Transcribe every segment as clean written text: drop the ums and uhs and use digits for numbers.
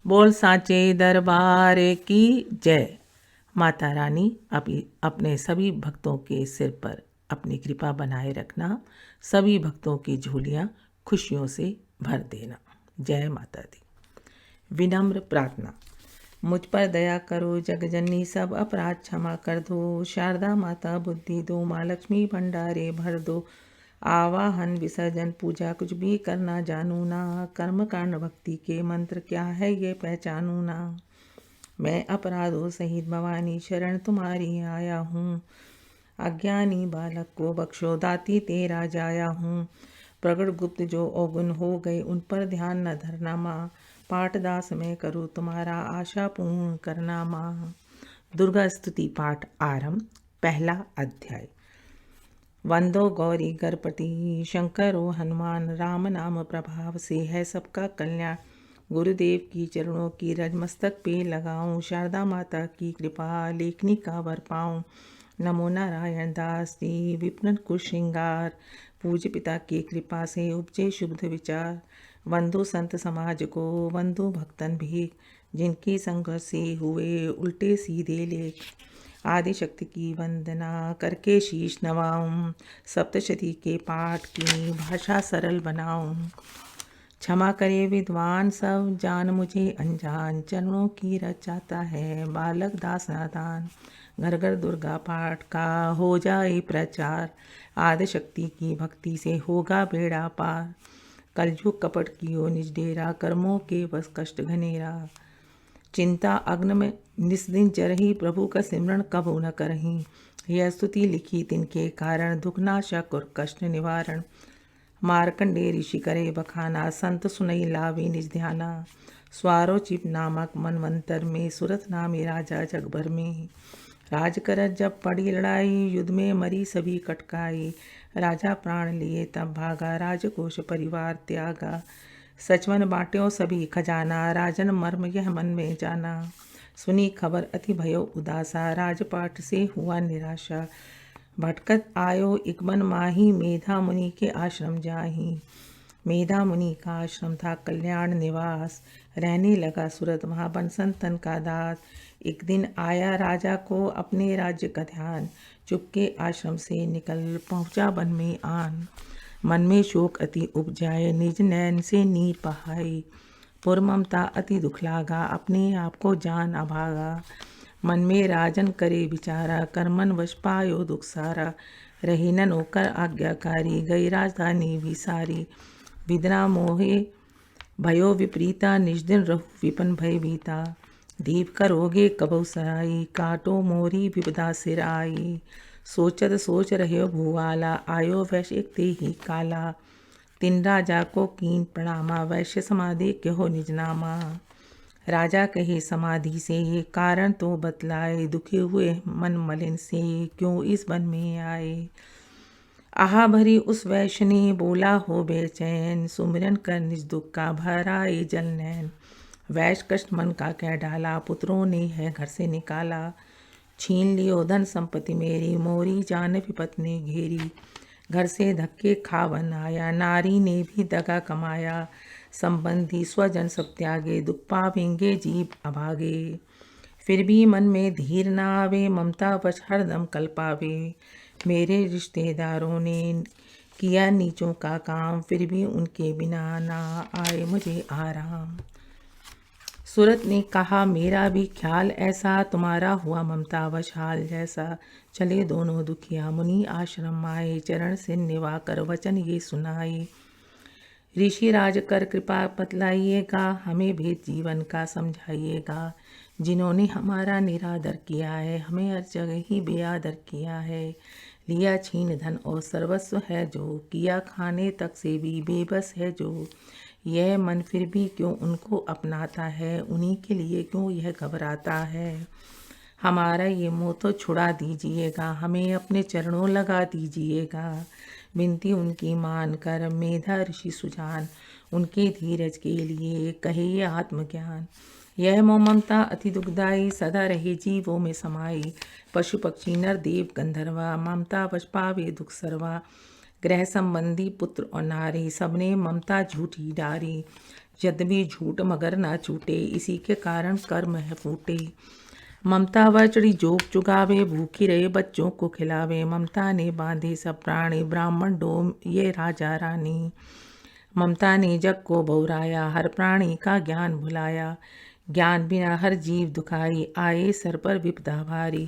बोल सांचे दरबार की जय। माता रानी अपने सभी भक्तों के सिर पर अपनी कृपा बनाए रखना, सभी भक्तों की झोलियाँ खुशियों से भर देना। जय माता दी। विनम्र प्रार्थना। मुझ पर दया करो जगजननी, सब अपराध क्षमा कर दो। शारदा माता बुद्धि दो, माँ लक्ष्मी भंडारे भर दो। आवाहन विसर्जन पूजा कुछ भी करना जानू ना, कर्म कांड भक्ति के मंत्र क्या है ये पहचानू ना। मैं अपराधों सहित भवानी शरण तुम्हारी आया हूँ। अज्ञानी बालक को बख्शो दाती तेरा जाया हूँ। प्रगट गुप्त जो अवगुण हो गए उन पर ध्यान न धरना माँ। पाठदास मैं करूँ तुम्हारा आशा पूर्ण करना माँ। दुर्गा स्तुति पाठ आरंभ। पहला अध्याय। वंदो गौरी गणपति शंकरो हनुमान, राम नाम प्रभाव से है सबका कल्याण। गुरुदेव की चरणों की रज मस्तक पे लगाऊं, शारदा माता की कृपा लेखनी का वर पाऊं। नमो नारायण दास जी विप्न कुश श्रृंगार, पूज्य पिता की कृपा से उपजे शुभ विचार। वंदो संत समाज को वंदो भक्तन भी, जिनकी संघर्ष से हुए उल्टे सीधे लेख। आदिशक्ति की वंदना करके शीश नवाऊं, सप्तशती के पाठ की भाषा सरल बनाऊं। क्षमा करे विद्वान सब, जान मुझे अनजान, चरणों की रचाता है बालक दास नादान। घर घर दुर्गा पाठ का हो जाए प्रचार, आदिशक्ति की भक्ति से होगा बेड़ा पार। कलयुग कपट कियो निज डेरा, कर्मों के बस कष्ट घनेरा। चिंता अग्न में निस्दिन चरही, प्रभु का सिमरण कबू न करही। यह स्तुति लिखी तिनके कारण, दुख नाशक और कष्ट निवारण। मार्कंडे ऋषि करे बखाना, संत सुनई लावे निज ध्याना। स्वारोचिप नामक मनवंतर में, सुरथ नामी राजा जग भर में। राज करत जब पड़ी लड़ाई, युद्ध में मरी सभी कटकाई। राजा प्राण लिए तब भागा, राजकोष परिवार त्यागा। सचवन बाट्यों सभी खजाना, राजन मर्म यह मन में जाना। सुनी खबर अति भयो उदासा, राजपाट से हुआ निराशा। भटकत आयो एक मन माही, मेधा मुनि के आश्रम जाही। मेधा मुनि का आश्रम था कल्याण निवास, रहने लगा सूरत वहाँ बन संतन का दास। एक दिन आया राजा को अपने राज्य का ध्यान, चुपके आश्रम से निकल पहुँचा वन में आन। मन में शोक अति उपजाए, निज नैन से नीर बहाई। पुर ममता अति दुख लागा, अपने आप को जान अभागा। मन में राजन करे विचारा, कर्मन वश पायो दुख सारा। रही न नौकर आज्ञाकारी, गई राजधानी भी सारी। विदना मोहे भयो विपरीता, निज दिन रहु विपन भय बीता। दीप करोगे कबहु सराई, काटो मोरी विपदा सिर आई। सोचत सोच रहे भूवाला, आयो वैश्य एक ते ही काला। तिन राजा को कीन प्रणामा, वैश्य समाधि कहो निज नामा। राजा कहे समाधि से ये कारण तो बतलाए, दुखे हुए मन मलिन से क्यों इस वन में आए। आहा भरी उस वैश्य ने बोला हो बेचैन, सुमिरन कर निज दुख का भराए जल नैन। वैश्य कष्ट मन का कह डाला, पुत्रों ने है घर से निकाला। छीन लियो धन संपत्ति मेरी, मोरी जान विपत ने घेरी। घर से धक्के खावन आया, नारी ने भी दगा कमाया। संबंधी स्वजन सब त्यागे, दुख पावेंगे जीव अभागे। फिर भी मन में धीर न आवे, ममता वश हरदम कल्पावे। मेरे रिश्तेदारों ने किया नीचों का काम, फिर भी उनके बिना ना आए मुझे आराम। सूरत ने कहा मेरा भी ख्याल ऐसा, तुम्हारा हुआ ममता वश हाल जैसा। चले दोनों दुखिया मुनि आश्रम आए, चरण से निवा कर वचन ये सुनाए। ऋषि राज कर कृपा बतलाइएगा, हमें भेद जीवन का समझाइएगा। जिन्होंने हमारा निरादर किया है, हमें हर जगह ही बेआदर किया है। लिया छीन धन और सर्वस्व है जो, किया खाने तक से भी बेबस है जो। यह मन फिर भी क्यों उनको अपनाता है, उन्हीं के लिए क्यों यह घबराता है। हमारा ये मोह तो छुड़ा दीजिएगा, हमें अपने चरणों लगा दीजिएगा। विनती उनकी मान कर मेधा ऋषि सुजान, उनके धीरज के लिए कहे ये आत्मज्ञान। यह मोह ममता अति दुखदाई, सदा रहे जीवों में समाई। पशु पक्षी नर देव गंधर्वा, ममता वश पावे दुख सर्वा। ग्रह संबंधी पुत्र और नारी, सबने ममता झूठी डारी। यद्यपि झूठ मगर ना छूटे, इसी के कारण कर्म है फूटे। ममता वचड़ी जोग चुगावे, भूखी रहे बच्चों को खिलावे। ममता ने बांधे सब प्राणी, ब्राह्मण डोम ये राजा रानी। ममता ने जग को बहुराया, हर प्राणी का ज्ञान भुलाया। ज्ञान बिना हर जीव दुखाई, आए सर पर विपदा भारी।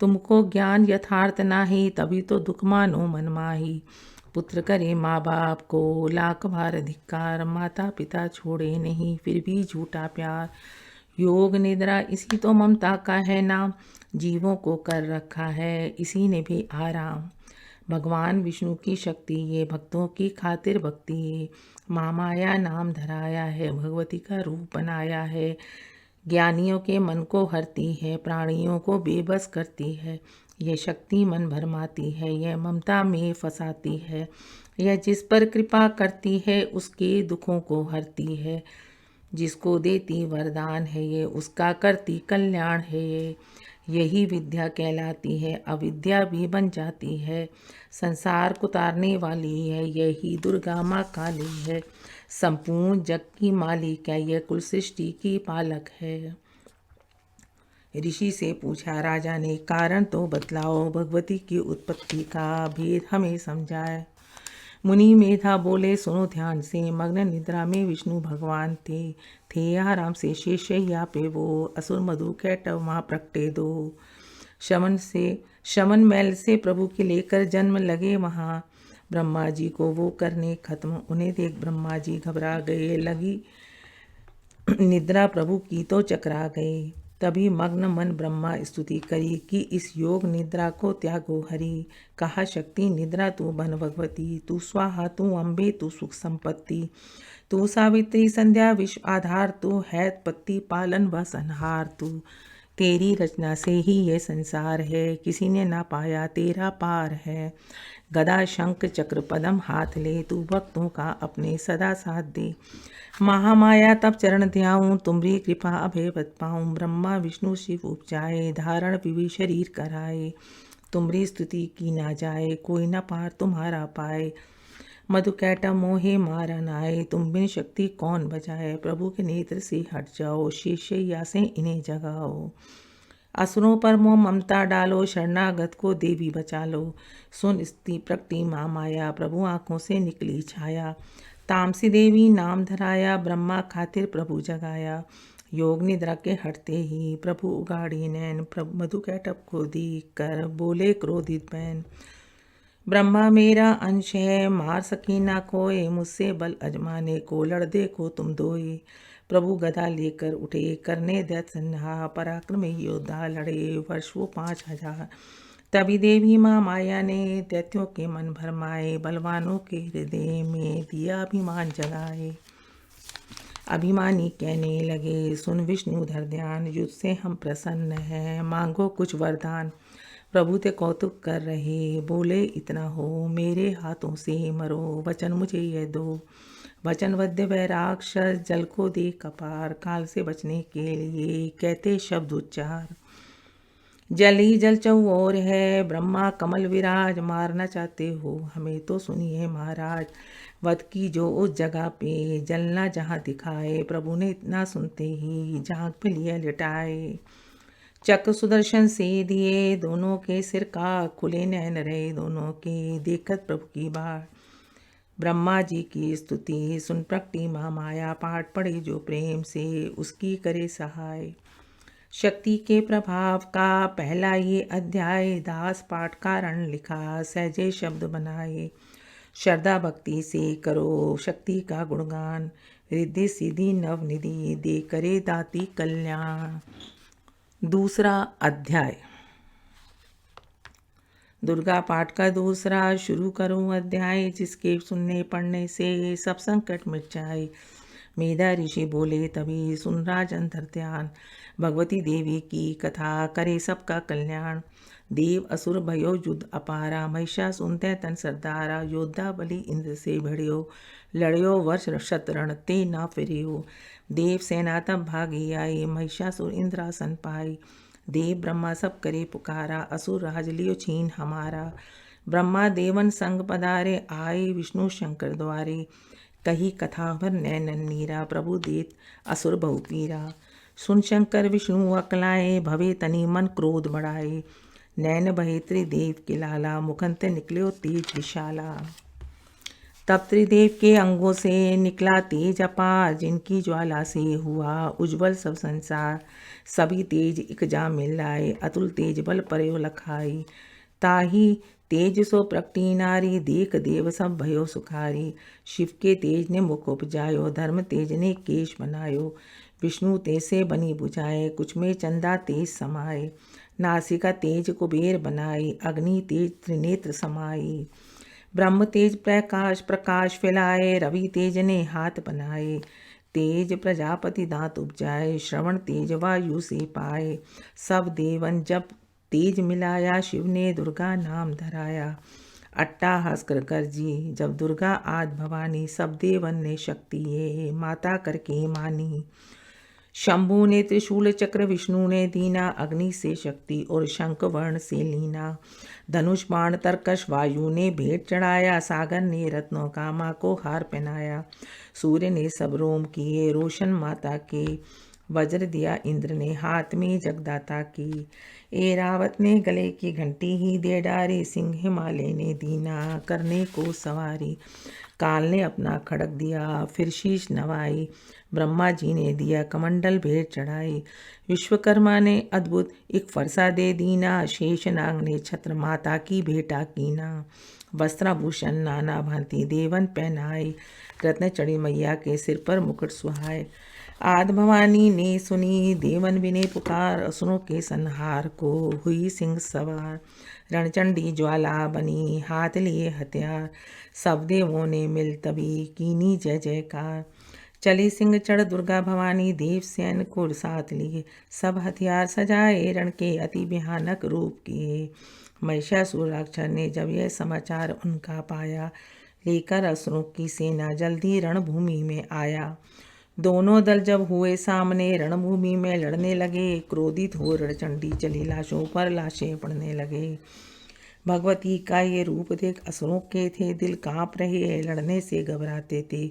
तुमको ज्ञान यथार्थ नाही, तभी तो दुख मानो मन माही। पुत्र करे माँ बाप को लाख बार धिक्कार, माता पिता छोड़े नहीं फिर भी झूठा प्यार। योग निद्रा इसी तो ममता का है नाम, जीवों को कर रखा है इसी ने भी आराम। भगवान विष्णु की शक्ति ये, भक्तों की खातिर भक्ति ये। माँ माया नाम धराया है, भगवती का रूप बनाया है। ज्ञानियों के मन को हरती है, प्राणियों को बेबस करती है। यह शक्ति मन भरमाती है, यह ममता में फंसाती है। यह जिस पर कृपा करती है, उसके दुखों को हरती है। जिसको देती वरदान है ये, उसका करती कल्याण है ये। यही विद्या कहलाती है, अविद्या भी बन जाती है। संसार को तारने वाली है, यही दुर्गा माँ काली है। संपूर्ण जग की मालिक है, यह कुल सृष्टि की पालक है। ऋषि से पूछा राजा ने, कारण तो बतलाओ, भगवती की उत्पत्ति का भेद हमें समझाए। मुनि मेधा बोले, सुनो ध्यान से, मग्न निद्रा में विष्णु भगवान थे आराम से शेषैया पे वो, असुर मधु कैटव वहाँ प्रगटे दो। शमन मैल से प्रभु के लेकर जन्म लगे वहाँ। ब्रह्मा जी को वो करने खत्म, उन्हें देख ब्रह्मा जी घबरा गए। लगी निद्रा प्रभु की तो चकरा गए। तभी मग्न मन ब्रह्मा स्तुति करी कि इस योग निद्रा को त्यागो हरि। कहा शक्ति निद्रा तू बन भगवती, तू स्वाहा तू अम्बे तू सुख संपत्ति। तू सावित्री संध्या विश्व आधार, तू हैतपत्ति पालन व संहार। तू तेरी रचना से ही ये संसार है, किसी ने ना पाया तेरा पार है। गदा शंख चक्र पदम हाथ ले, तू भक्तों का अपने सदा साथ दे। महामाया तब चरण ध्याऊं, तुम्हारी कृपा अभय बत पाऊं। ब्रह्मा विष्णु शिव उपजाए, धारण विवि शरीर कराए। तुम्हारी स्तुति की ना जाए, कोई न पार तुम्हारा पाए। मधु कैटव मोहे मारा नाए, तुम बिन शक्ति कौन बजाए। प्रभु के नेत्र से हट जाओ, शेषैया से इन्हें जगाओ। असुरों पर मोह ममता डालो, शरणागत को देवी बचा लो। सुन स्त्री प्रकटी माँ माया, प्रभु आँखों से निकली छाया। तामसी देवी नाम धराया, ब्रह्मा खातिर प्रभु जगाया। योग निद्रा के हटते ही प्रभु उगाड़ी नैन, प्रभु मधु कैटव को देख कर बोले क्रोधित बैन। ब्रह्मा मेरा अंश है, मार सकी ना कोई, मुझसे बल अजमाने को लड़ देखो तुम दोए। प्रभु गदा लेकर उठे, करने दैत्य संहार, पराक्रमी योद्धा लड़े वर्ष वो 5000। तभी देवी माँ माया ने दैत्यों के मन भरमाए, बलवानों के हृदय में दिया अभिमान जगाए। अभिमानी कहने लगे, सुन विष्णु धर ध्यान, युद्ध से हम प्रसन्न हैं, मांगो कुछ वरदान। प्रभु ते कौतुक कर रहे, बोले इतना हो, मेरे हाथों से मरो, वचन मुझे यह दो। वचनबद्ध वह राक्षस, जल को दे कपार, काल से बचने के लिए कहते शब्द उच्चार। जल ही जल चौओर है, ब्रह्मा कमल विराज, मारना चाहते हो हमें तो सुनिए महाराज। वध की जो उस जगह पे, जलना जहाँ दिखाए। प्रभु ने इतना सुनते ही झांक पे लिया लिटाए। चक्र सुदर्शन से दिए, दोनों के सिर का खुले नैन रहे दोनों के, देखत प्रभु की बात। ब्रह्मा जी की स्तुति सुन प्रकटी माँ माया, पाठ पढ़े जो प्रेम से उसकी करे सहाय। शक्ति के प्रभाव का पहला ये अध्याय, दास पाठ कारण लिखा, सहजे शब्द बनाए। श्रद्धा भक्ति से करो शक्ति का गुणगान, रिद्धि सीधी नवनिधि दे करे दाती कल्याण। दूसरा अध्याय, दुर्गा पाठ का दूसरा शुरू करूं अध्याय, जिसके सुनने पढ़ने से सब संकट मिट जाए। मेधा ऋषि बोले तभी सुन राजन धर ध्यान, भगवती देवी की कथा करे सबका कल्याण। देव असुर भयो युद्ध अपारा, महिषा सुनते तन सरदारा। योद्धा बलि इंद्र से भिड़ियो, लड़ियो वर्ष शतरण ते ना फिरियो। देव सेना तब भागी आई, महिषासुर इंद्रासन पाई। देव ब्रह्मा सब करे पुकारा, असुर राज लियो छीन हमारा। ब्रह्मा देवन संग पधारे, आए विष्णु शंकर द्वारे। कही कथा भर नैनन नीरा, प्रभु देत असुर बहु पीरा। सुन शंकर विष्णु अकलाए, भवे तनि मन क्रोध बढ़ाए। नैन बहे त्रिदेव के लाला, मुखंत निकल्यो तेज विशाला। तब त्रिदेव के अंगों से निकला तेज अपार, जिनकी ज्वाला से हुआ उज्ज्वल सब संसार। सभी तेज इक जा मिलाए, अतुल तेज बल पर्यो लखाई। ताही तेज सो प्रकटी नारी, देख देव सब भयो सुखारी। शिव के तेज ने मुख उपजायो, धर्म तेज ने केश बनायो। विष्णु तेज से बनी बुझाए, कुछ में चंदा तेज समाए। नासिका तेज कुबेर बनाई, अग्नि तेज त्रिनेत्र समाई। ब्रह्म तेज प्रकाश प्रकाश फैलाए, रवि तेज ने हाथ बनाए। तेज प्रजापति दांत उपजाए, श्रवण तेज वायु से पाए। सब देवन जब तेज मिलाया, शिव ने दुर्गा नाम धराया। अट्टाहास कर गर्जी जब दुर्गा आद भवानी, सब देवन ने शक्ति ये माता करके मानी। शंभु ने त्रिशूल चक्र, विष्णु ने दीना, अग्नि से शक्ति और शंख वर्ण से लीना। धनुष बाण तरकश वायु ने भेंट चढ़ाया, सागर ने रत्नों का माँ को हार पहनाया। सूर्य ने सब रोम किए रोशन माता के, वज्र दिया इंद्र ने हाथ में जगदाता की। एरावत ने गले की घंटी ही दे डारी, सिंह हिमालय ने दीना करने को सवारी। काल ने अपना खड़ग दिया, फिर शीश नवाई। ब्रह्मा जी ने दिया कमंडल भेंट चढ़ाई। विश्वकर्मा ने अद्भुत एक फरसा दे दीना, शेषनाग ने छत्र माता की भेंटा कीना। वस्त्राभूषण नाना भांति देवन पहनाए, रत्न चढ़ी मैया के सिर पर मुकुट सुहाए। आद भवानी ने सुनी देवन विने पुकार, असुरों के संहार को हुई सिंह सवार। रणचंडी ज्वाला बनी हाथ लिए हथियार, सब देवों ने मिल तभी कीनी जय जयकार। चली सिंह चढ़ दुर्गा भवानी, देव सैन को साथ लिए। सब हथियार सजाए, रण के अति भयानक रूप किए। महिषासुर राक्षस ने जब यह समाचार उनका पाया, लेकर असुरों की सेना जल्दी रणभूमि में आया। दोनों दल जब हुए सामने, रणभूमि में लड़ने लगे। क्रोधित हो रणचंडी चली, लाशों पर लाशें पड़ने लगे। भगवती का ये रूप देख असुरों के थे दिल कांप रहे, लड़ने से घबराते थे।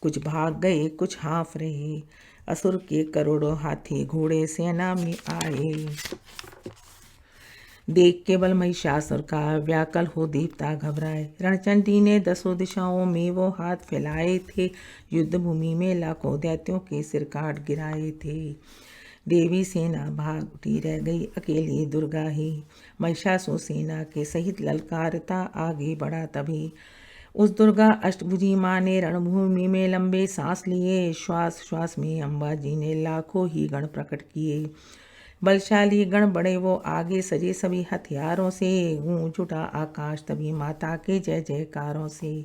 कुछ भाग गए कुछ हाँफ रहे, असुर के करोड़ों हाथी घोड़े सेना में आए। देख के बल महिषासुर का व्याकुल हो देवता घबराए। रणचंडी ने दसों दिशाओं में वो हाथ फैलाए थे, युद्ध भूमि में लाखों दैत्यों के सिर काट गिराए थे। देवी सेना भाग उठी, रह गई अकेली दुर्गा ही। महिषासुर सेना के सहित ललकारता आगे बढ़ा तभी। उस दुर्गा अष्टभुजी माँ ने रणभूमि में लंबे सांस लिए। श्वास श्वास में अम्बा जी ने लाखों ही गण प्रकट किए। बलशाली गण बड़े वो आगे सजे सभी हथियारों से, गूंज उठा आकाश तभी माता के जय जयकारों से।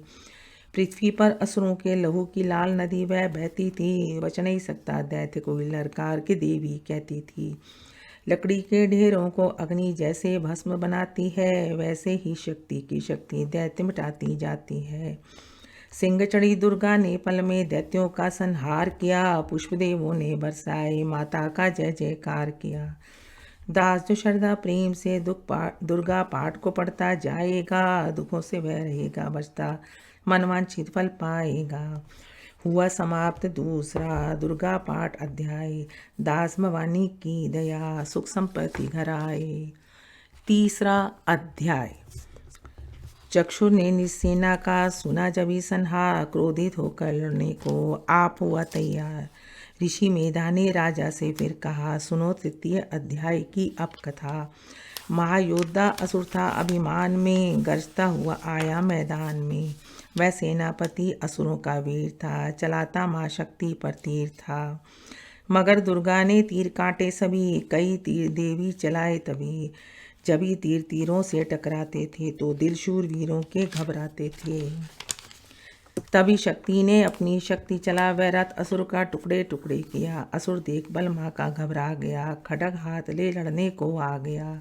पृथ्वी पर असुरों के लहू की लाल नदी वह बहती थी, बच नहीं सकता दैत्य कोई ललकार के देवी कहती थी। लकड़ी के ढेरों को अग्नि जैसे भस्म बनाती है, वैसे ही शक्ति की शक्ति दैत्य मिटाती जाती है। सिंह चढ़ी दुर्गा ने पल में दैत्यों का संहार किया, पुष्पदेवों ने बरसाए माता का जय जयकार किया। दास जो श्रद्धा प्रेम से दुर्गा पाठ को पढ़ता जाएगा, दुखों से वह रहेगा बचता, मनवांछित फल पाएगा। हुआ समाप्त दूसरा दुर्गा पाठ अध्याय। दास भवानी की दया सुख संपत्ति घर आए। तीसरा अध्याय। चक्षुर ने निसेना का सुना जब ही संहार, क्रोधित होकर लड़ने को आप हुआ तैयार। ऋषि मेधा ने राजा से फिर कहा, सुनो तृतीय अध्याय की अब कथा। महायोद्धा असुर था अभिमान में, गरजता हुआ आया मैदान में। वह सेनापति असुरों का वीर था, चलाता माँ शक्ति पर तीर था। मगर दुर्गा ने तीर काटे सभी, कई तीर देवी चलाए तभी। जब ही तीर तीरों से टकराते थे तो दिल शूरवीरों के घबराते थे। तभी शक्ति ने अपनी शक्ति चला, वह रथ असुर का टुकड़े टुकड़े किया। असुर देख बल माँ का घबरा गया, खड्ग हाथ ले लड़ने को आ गया।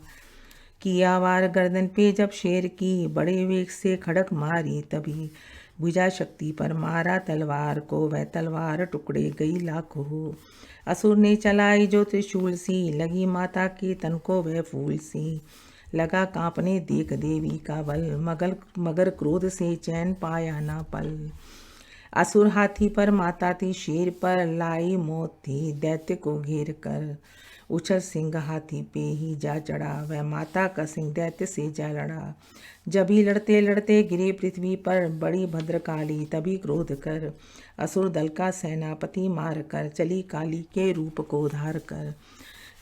किया वार गर्दन पे जब शेर की, बड़े वेग से खड़क मारी तभी। भुजा शक्ति पर मारा तलवार को, वह तलवार टुकड़े गई लाखों। असुर ने चलाई जो त्रिशूल सी, लगी माता के तन को वह फूल सी। लगा कांपने देख देवी का बल, मगर क्रोध से चैन पाया ना पल। असुर हाथी पर, माता थी शेर पर, लाई मौत थी दैत्य को घेर कर। उछल सिंह हाथी पे ही जा चढ़ा, वह माता का सिंह दैत्य से जा लड़ा। जब ही लड़ते लड़ते गिरे पृथ्वी पर, बड़ी भद्रकाली तभी क्रोध कर। असुर दल का सेनापति मार कर, चली काली के रूप को धार कर।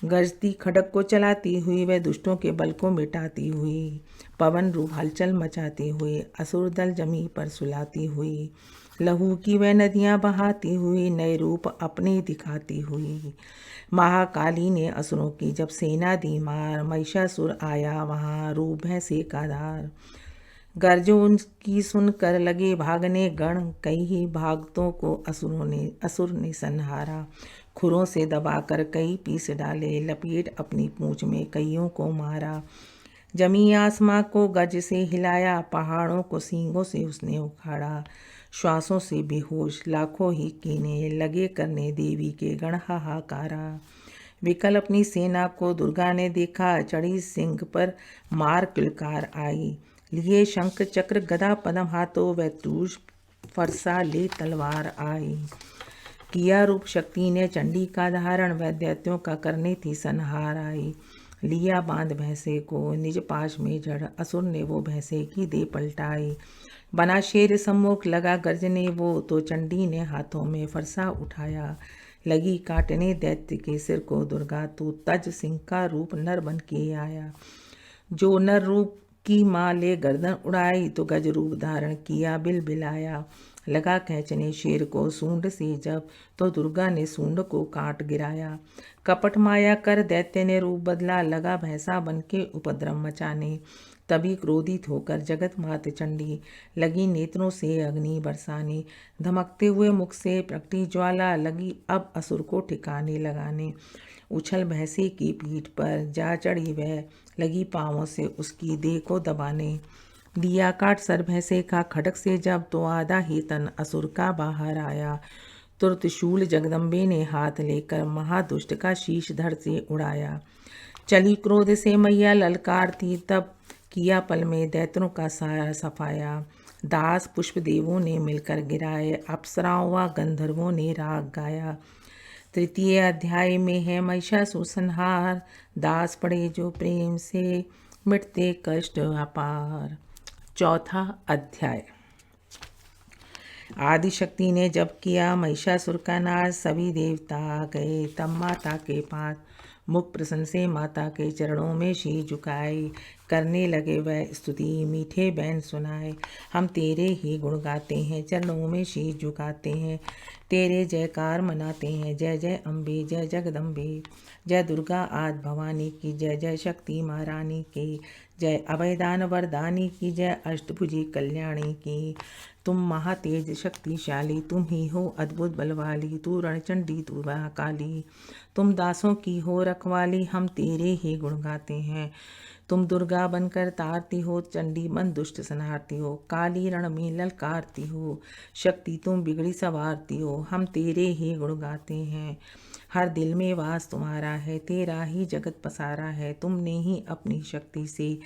गरजती खड़ग को चलाती हुई, वह दुष्टों के बल को मिटाती हुई। पवन रूप हलचल मचाती हुई, असुर दल जमी पर सुलाती हुई। लहू की वह नदियाँ बहाती हुई, नए रूप अपने दिखाती हुई। महाकाली ने असुरों की जब सेना दी मार, महिषासुर आया वहाँ रूप भैंसे का धार। गर्जों उनकी सुनकर लगे भागने गण, कई ही भागतों को असुर ने संहारा। खुरों से दबाकर कई पीस डाले, लपेट अपनी पूंछ में कईयों को मारा। जमी आसमां को गज से हिलाया, पहाड़ों को सींगों से उसने उखाड़ा। श्वासों से बेहोश लाखों ही कीने, लगे करने देवी के गण हाहाकारा। विकल अपनी सेना को दुर्गा ने देखा, चढ़ी सिंह पर मार किलकार आई। लिए शंख चक्र गदा पद्म हाथों, वह त्रूष फरसा ले तलवार आई। किया रूप शक्ति ने चंडी का धारण, वह दैत्यों का करने थी संहार आई। लिया बांध भैंसे को निज पाश में जड़, असुर ने वो भैंसे की दे पलटाई। बना शेर सम्मुख लगा गर्जने वो, तो चंडी ने हाथों में फरसा उठाया। लगी काटने दैत्य के सिर को दुर्गा, तो तज सिंह का रूप नर बन के आया। जो नर रूप की माँ ले गर्दन उड़ाई, तो गज रूप धारण किया बिल बिलाया। लगा खींचने शेर को सूंड से जब, तो दुर्गा ने सूंड को काट गिराया। कपट माया कर दैत्य ने रूप बदला, लगा भैंसा बन के उपद्रव मचाने। तभी क्रोधित होकर जगत मात चंडी, लगी नेत्रों से अग्नि बरसाने। धमकते हुए मुख से प्रकटी ज्वाला, लगी अब असुर को ठिकाने लगाने। उछल भैंसे की पीठ पर जा चढ़ी वह, लगी पाँवों से उसकी देह को दबाने। दिया काट सर भैंसे का खड़ग से जब, तो आधा ही तन असुर का बाहर आया। तुरंत शूल जगदम्बे ने हाथ लेकर, महादुष्ट का शीश धड़ से उड़ाया। चली क्रोध से मैया ललकारती, तब किया पल में दैत्यों का साया सफाया। दास पुष्प देवों ने मिलकर गिराए, अप्सराओं व गंधर्वों ने राग गाया। तृतीय अध्याय में है महिषासुर संहार, दास पड़े जो प्रेम से मिटते कष्ट अपार। चौथा अध्याय। आदिशक्ति ने जब किया महिषासुर का नाश, सभी देवता आ गए तब माता के पास। मुख प्रसन्न से माता के चरणों में शीश झुकाए, करने लगे वह स्तुति मीठे बैन सुनाए। हम तेरे ही गुण गाते हैं, चरणों में शीश झुकाते हैं, तेरे जयकार मनाते हैं। जय जय अम्बे, जय जगदम्बे, जय दुर्गा आद भवानी की जय। जय शक्ति महारानी की जय, अभयदान वरदानी की जय, अष्टभुजी कल्याणी की। तुम महातेज शक्तिशाली, तुम ही हो अद्भुत बलवाली, तू रणचंडी तू महाकाली। तुम दासों की हो रखवाली, हम तेरे ही गुण गाते हैं। तुम दुर्गा बनकर तारती हो, चंडी बन दुष्ट संहारती हो, काली रण में ललकारती हो, शक्ति तुम बिगड़ी सवारती हो। हम तेरे ही गुण गाते हैं, हर दिल में वास तुम्हारा है, तेरा ही जगत पसारा है। तुमने ही अपनी शक्ति से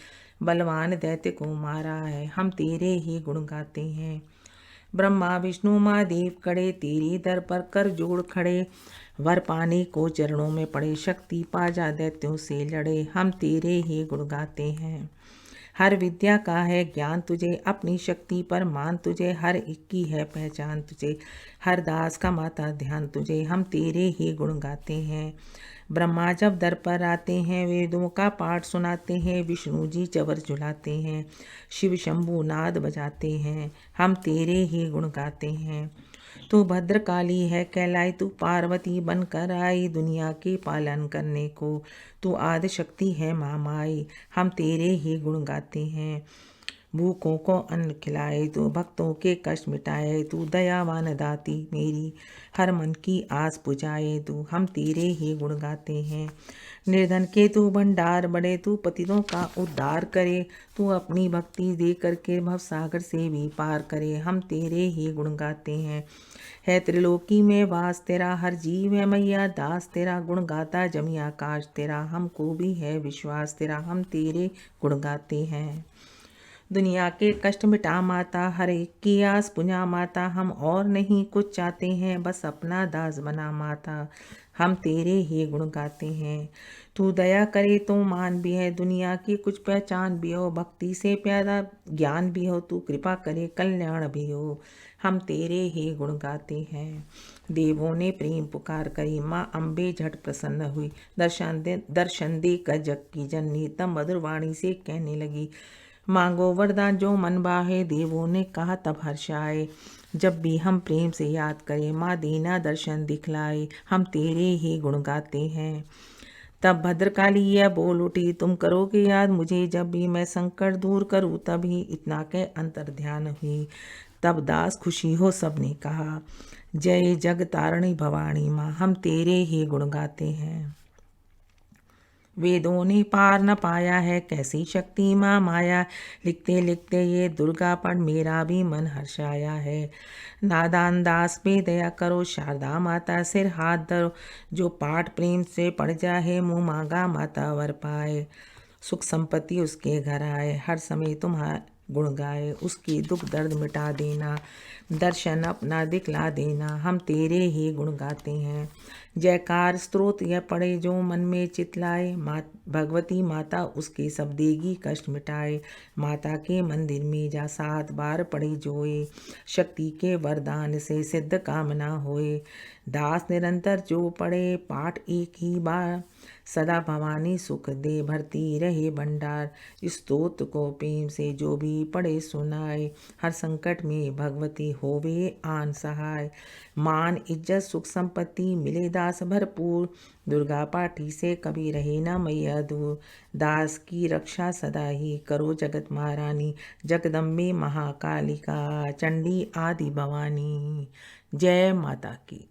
बलवान दैत्य को मारा है, हम तेरे ही गुण गाते हैं। ब्रह्मा विष्णु महादेव कड़े, तेरे दर पर कर जोड़ खड़े, वर पाने को चरणों में पड़े, शक्ति पाजा दैत्यों से लड़े, हम तेरे ही गुण गाते हैं। हर विद्या का है ज्ञान तुझे, अपनी शक्ति पर मान तुझे, हर एक की है पहचान तुझे, हर दास का माता ध्यान तुझे, हम तेरे ही गुण गाते हैं। ब्रह्मा जब दर पर आते हैं, वेदों का पाठ सुनाते हैं, विष्णु जी चवर झुलाते हैं, शिव शंभु नाद बजाते हैं, हम तेरे ही गुण गाते हैं। तू भद्रकाली है कहलाई, तू पार्वती बनकर आई, दुनिया के पालन करने को तू आदि शक्ति है महामाई, हम तेरे ही गुण गाते हैं। भूखों को अन्न खिलाए, तू भक्तों के कष्ट मिटाए, तू दयावान दाती मेरी हर मन की आस बुझाए, तू हम तेरे ही गुण गाते हैं। निर्धन के तू भंडार बड़े, तू पतितों का उद्धार करे, तू अपनी भक्ति दे करके भव सागर से भी पार करे, हम तेरे ही गुण गाते हैं। है त्रिलोकी में वास तेरा, हर जीव है मैया दास तेरा, गुण गाता जमी आकाश तेरा, हमको भी है विश्वास तेरा, हम तेरे गुण गाते हैं। दुनिया के कष्ट मिटा माता, हर एक की आस पुजा माता। हम और नहीं कुछ चाहते हैं, बस अपना दास बना माता। हम तेरे ही गुण गाते हैं। तू दया करे तो मान भी है, दुनिया की कुछ पहचान भी हो। भक्ति से प्यारा ज्ञान भी हो, तू कृपा करे कल्याण भी हो। हम तेरे ही गुण गाते हैं। देवों ने प्रेम पुकार करी, माँ अम्बे झट प्रसन्न हुई। दर्शन दे कर जग की जननी, तब मधुर वाणी से कहने लगी, मांगो वरदान जो मन बाहे। देवों ने कहा तब हर्ष आए, जब भी हम प्रेम से याद करें, माँ दीना दर्शन दिखलाए। हम तेरे ही गुण गाते हैं। तब भद्रकाली यह बोल उठी, तुम करोगे याद मुझे जब भी, मैं संकट दूर करूँ तभी। इतना के अंतर ध्यान हुई, तब दास खुशी हो सबने कहा, जय जग तारणी भवानी माँ। हम तेरे ही गुण गाते हैं। वेदों ने पार न पाया है, कैसी शक्ति माँ माया। लिखते लिखते ये दुर्गा पर मेरा भी मन हर्षाया है। नादान दास पे दया करो, शारदा माता सिर हाथ धरो। जो पाठ प्रेम से पढ़ जाए, मुँह मांगा माता वर पाए। सुख संपत्ति उसके घर आए, हर समय तुम्हारा गुण गाए। उसकी दुख दर्द मिटा देना, दर्शन अपना दिखला देना। हम तेरे ही गुण गाते हैं। जयकार स्तोत्र यह पढ़े, जो मन में चितलाए। भगवती माता उसके सब देगी कष्ट मिटाए। माता के मंदिर में जा 7 बार पढ़े जोए, शक्ति के वरदान से सिद्ध कामना होए। दास निरंतर जो पढ़े पाठ एक ही बार, सदा भवानी सुख दे भरती रहे भंडार। स्तोत्र को प्रेम से जो भी पढ़े सुनाए, हर संकट में भगवती होवे आन सहाय। मान इज्जत सुख संपत्ति मिले दास भरपूर, दुर्गा पाठी से कभी रहे न मैया दूर। दास की रक्षा सदा ही करो जगत महारानी, जगदम्बे महाकालिका चंडी आदि भवानी। जय माता की।